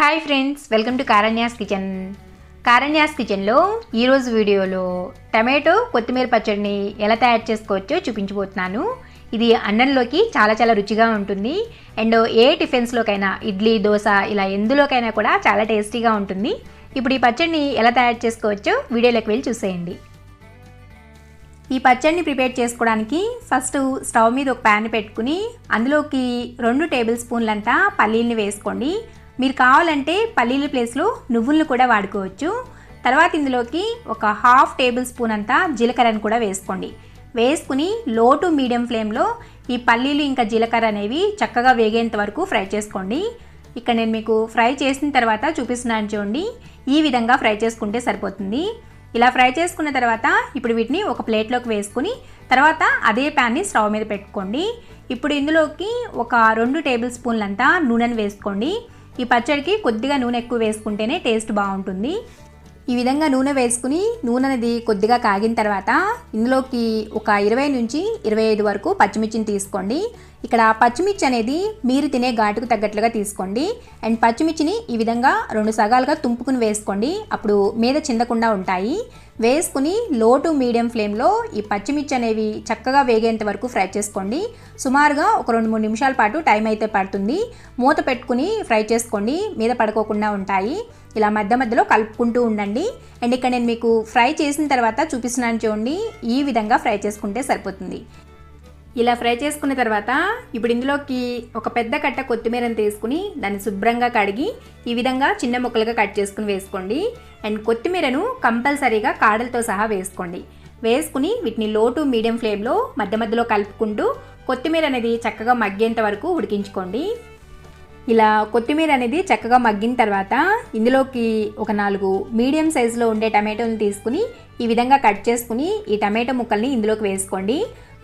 Hi friends, welcome to Karanya's kitchen. Karanya's కిచెన్లో ఈరోజు వీడియోలో టమాటో కొత్తిమీర పచ్చడిని ఎలా తయారు చేసుకోవచ్చో చూపించబోతున్నాను. ఇది అన్నంలోకి చాలా రుచిగా ఉంటుంది. అండ్ ఏ టిఫిన్స్లోకైనా ఇడ్లీ, దోశ ఇలా ఎందులోకైనా కూడా చాలా టేస్టీగా ఉంటుంది. ఇప్పుడు ఈ పచ్చడిని ఎలా తయారు చేసుకోవచ్చో వీడియోలోకి వెళ్ళి చూసేయండి. ఈ పచ్చడిని ప్రిపేర్ చేసుకోవడానికి ఫస్ట్ స్టవ్ మీద ఒక ప్యాన్ పెట్టుకుని అందులోకి 2 టేబుల్ స్పూన్లంతా పల్లీల్ని వేసుకోండి. మీరు కావాలంటే పల్లీల ప్లేస్లో నువ్వులను కూడా వాడుకోవచ్చు. తర్వాత ఇందులోకి ఒక 1/2 టేబుల్ స్పూన్ అంతా జీలకర్రను కూడా వేసుకోండి. వేసుకుని లో టు మీడియం ఫ్లేమ్లో ఈ పల్లీలు ఇంకా జీలకర్ర అనేవి చక్కగా వేగేంత వరకు ఫ్రై చేసుకోండి. ఇక్కడ నేను మీకు ఫ్రై చేసిన తర్వాత చూపిస్తున్నాను చూడండి. ఈ విధంగా ఫ్రై చేసుకుంటే సరిపోతుంది. ఇలా ఫ్రై చేసుకున్న తర్వాత ఇప్పుడు వీటిని ఒక ప్లేట్లోకి వేసుకుని తర్వాత అదే ప్యాన్ని స్టవ్ మీద పెట్టుకోండి. ఇప్పుడు ఇందులోకి ఒక 2 టేబుల్ స్పూన్లంతా నూనెను వేసుకోండి. ఈ పచ్చడికి కొద్దిగా నూనె ఎక్కువ వేసుకుంటేనే టేస్ట్ బాగుంటుంది. ఈ విధంగా నూనె వేసుకుని నూనె అనేది కొద్దిగా కాగిన తర్వాత ఇందులోకి ఒక 20 నుంచి 25 వరకు పచ్చిమిర్చిని తీసుకోండి. ఇక్కడ పచ్చిమిర్చి అనేది మీరు తినే ఘాటుకు తగ్గట్లుగా తీసుకోండి. అండ్ పచ్చిమిర్చిని ఈ విధంగా 2 సగాలుగా తుంపుకుని వేసుకోండి. అప్పుడు మీద చిందకుండా ఉంటాయి. వేసుకుని లో టు మీడియం ఫ్లేమ్లో ఈ పచ్చిమిర్చి అనేవి చక్కగా వేగేంత వరకు ఫ్రై చేసుకోండి. సుమారుగా ఒక 2-3 నిమిషాల పాటు టైం అయితే పడుతుంది. మూత పెట్టుకుని ఫ్రై చేసుకోండి, మీద పడుకోకుండా ఉంటాయి. ఇలా మధ్యలో కలుపుకుంటూ ఉండండి. అండ్ ఇక్కడ నేను మీకు ఫ్రై చేసిన తర్వాత చూపిస్తున్నాను చూడండి. ఈ విధంగా ఫ్రై చేసుకుంటే సరిపోతుంది. ఇలా ఫ్రై చేసుకున్న తర్వాత ఇప్పుడు ఇందులోకి ఒక పెద్ద కట్ట కొత్తిమీరని తీసుకుని దాన్ని శుభ్రంగా కడిగి ఈ విధంగా చిన్న ముక్కలుగా కట్ చేసుకుని వేసుకోండి. అండ్ కొత్తిమీరను కంపల్సరీగా కాడలతో సహా వేసుకోండి. వేసుకుని వీటిని లో టు మీడియం ఫ్లేమ్లో మధ్యలో కలుపుకుంటూ కొత్తిమీర అనేది చక్కగా మగ్గేంత వరకు ఉడికించుకోండి. ఇలా కొత్తిమీర అనేది చక్కగా మగ్గిన తర్వాత ఇందులోకి ఒక 4 మీడియం సైజులో ఉండే టమాటోని తీసుకుని ఈ విధంగా కట్ చేసుకుని ఈ టమాటో ముక్కల్ని ఇందులోకి వేసుకోండి.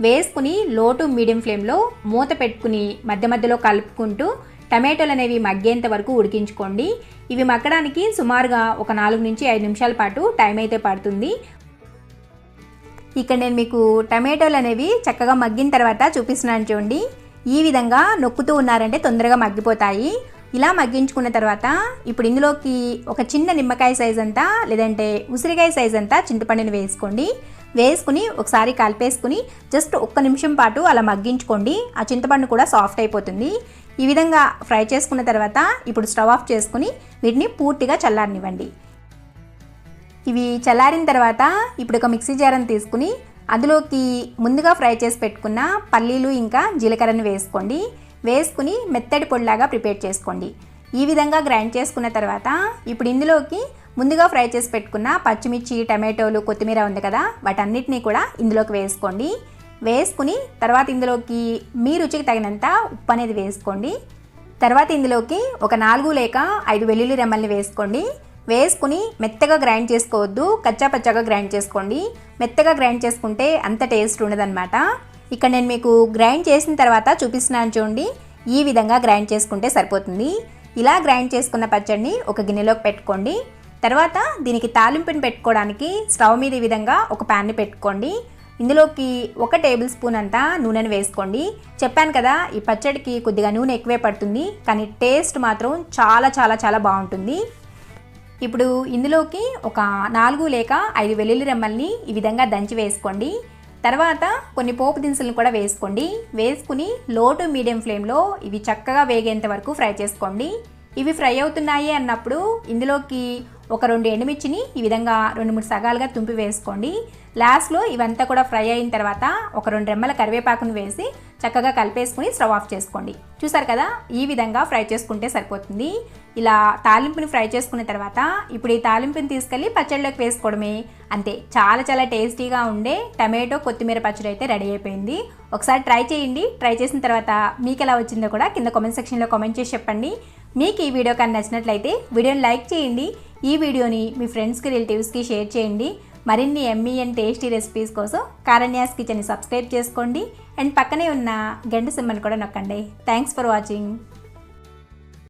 వేసుకుని లో టు మీడియం ఫ్లేమ్లో మూత పెట్టుకుని మధ్యలో కలుపుకుంటూ టమాటోలు అనేవి మగ్గేంత వరకు ఉడికించుకోండి. ఇవి మగ్గడానికి సుమారుగా ఒక 4 నుంచి 5 నిమిషాల పాటు టైం అయితే పడుతుంది. ఇక్కడ నేను మీకు టమాటోలు అనేవి చక్కగా మగ్గిన తర్వాత చూపిస్తున్నాను చూడండి. ఈ విధంగా నొక్కుతూ ఉన్నారంటే తొందరగా మగ్గిపోతాయి. ఇలా మగ్గించుకున్న తర్వాత ఇప్పుడు ఇందులోకి ఒక చిన్న నిమ్మకాయ సైజ్ అంతా లేదంటే ఉసిరికాయ సైజ్ అంతా చింతపండుని వేసుకోండి. వేసుకుని ఒకసారి కలిపేసుకుని జస్ట్ 1 నిమిషం పాటు అలా మగ్గించుకోండి. ఆ చింతపండు కూడా సాఫ్ట్ అయిపోతుంది. ఈ విధంగా ఫ్రై చేసుకున్న తర్వాత ఇప్పుడు స్టవ్ ఆఫ్ చేసుకుని వీటిని పూర్తిగా చల్లారనివ్వండి. ఇవి చల్లారిన తర్వాత ఇప్పుడు ఒక మిక్సీ జార్ని తీసుకుని అందులోకి ముందుగా ఫ్రై చేసి పెట్టుకున్న పల్లీలు ఇంకా జీలకర్రను వేసుకోండి. వేసుకుని మెత్తటి పొడిలాగా ప్రిపేర్ చేసుకోండి. ఈ విధంగా గ్రైండ్ చేసుకున్న తర్వాత ఇప్పుడు ఇందులోకి ముందుగా ఫ్రై చేసి పెట్టుకున్న పచ్చిమిర్చి, టమాటోలు, కొత్తిమీర ఉంది కదా, వాటన్నిటినీ కూడా ఇందులోకి వేసుకోండి. వేసుకుని తర్వాత ఇందులోకి మీ రుచికి తగినంత ఉప్పు అనేది వేసుకోండి. తర్వాత ఇందులోకి ఒక 4 లేక 5 వెల్లుల్లి రెమ్మల్ని వేసుకోండి. వేసుకుని మెత్తగా గ్రైండ్ చేసుకోవద్దు, కచ్చా పచ్చాగా గ్రైండ్ చేసుకోండి. మెత్తగా గ్రైండ్ చేసుకుంటే అంత టేస్ట్ ఉండదన్నమాట. ఇక్కడ నేను మీకు గ్రైండ్ చేసిన తర్వాత చూపిస్తున్నాను చూడండి. ఈ విధంగా గ్రైండ్ చేసుకుంటే సరిపోతుంది. ఇలా గ్రైండ్ చేసుకున్న పచ్చడిని ఒక గిన్నెలోకి పెట్టుకోండి. తర్వాత దీనికి తాలింపుని పెట్టుకోవడానికి స్టవ్ మీద ఈ విధంగా ఒక ప్యాన్ని పెట్టుకోండి. ఇందులోకి 1 టేబుల్ స్పూన్ అంతా నూనెను వేసుకోండి. చెప్పాను కదా, ఈ పచ్చడికి కొద్దిగా నూనె ఎక్కువే పడుతుంది, కానీ టేస్ట్ మాత్రం చాలా బాగుంటుంది. ఇప్పుడు ఇందులోకి ఒక 4 లేక 5 వెల్లుల్లి రెమ్మల్ని ఈ విధంగా దంచి వేసుకోండి. తర్వాత కొన్ని పోపు దినుసులను కూడా వేసుకోండి. వేసుకుని లో టు మీడియం ఫ్లేమ్లో ఇవి చక్కగా వేగేంత వరకు ఫ్రై చేసుకోండి. ఇవి ఫ్రై అవుతున్నాయి అన్నప్పుడు ఇందులోకి ఒక 2 ఎండుమిర్చిని ఈ విధంగా 2-3 సగాలుగా తుంపి వేసుకోండి. లాస్ట్లో ఇవంతా కూడా ఫ్రై అయిన తర్వాత ఒక 2 రెమ్మల కరివేపాకును వేసి చక్కగా కలిపేసుకుని స్టవ్ ఆఫ్ చేసుకోండి. చూసారు కదా, ఈ విధంగా ఫ్రై చేసుకుంటే సరిపోతుంది. ఇలా తాలింపుని ఫ్రై చేసుకున్న తర్వాత ఇప్పుడు ఈ తాలింపుని తీసుకెళ్ళి పచ్చడిలోకి వేసుకోవడమే. అంతే, చాలా టేస్టీగా ఉండే టమాటో కొత్తిమీర పచ్చడి అయితే రెడీ అయిపోయింది. ఒకసారి ట్రై చేయండి. ట్రై చేసిన తర్వాత మీకు ఎలా వచ్చిందో కూడా కింద కామెంట్ సెక్షన్లో కామెంట్ చేసి చెప్పండి. మీకు ఈ వీడియో కానీ నచ్చినట్లయితే వీడియోని లైక్ చేయండి. ఈ వీడియోని మీ ఫ్రెండ్స్కి, రిలేటివ్స్కి షేర్ చేయండి. మరిన్ని యమ్మీ అండ్ టేస్టీ రెసిపీస్ కోసం కారణ్యాస్ కిచెన్ని సబ్స్క్రైబ్ చేసుకోండి. అండ్ పక్కనే ఉన్న గంట సింబల్ని కూడా నొక్కండి. Thanks for watching.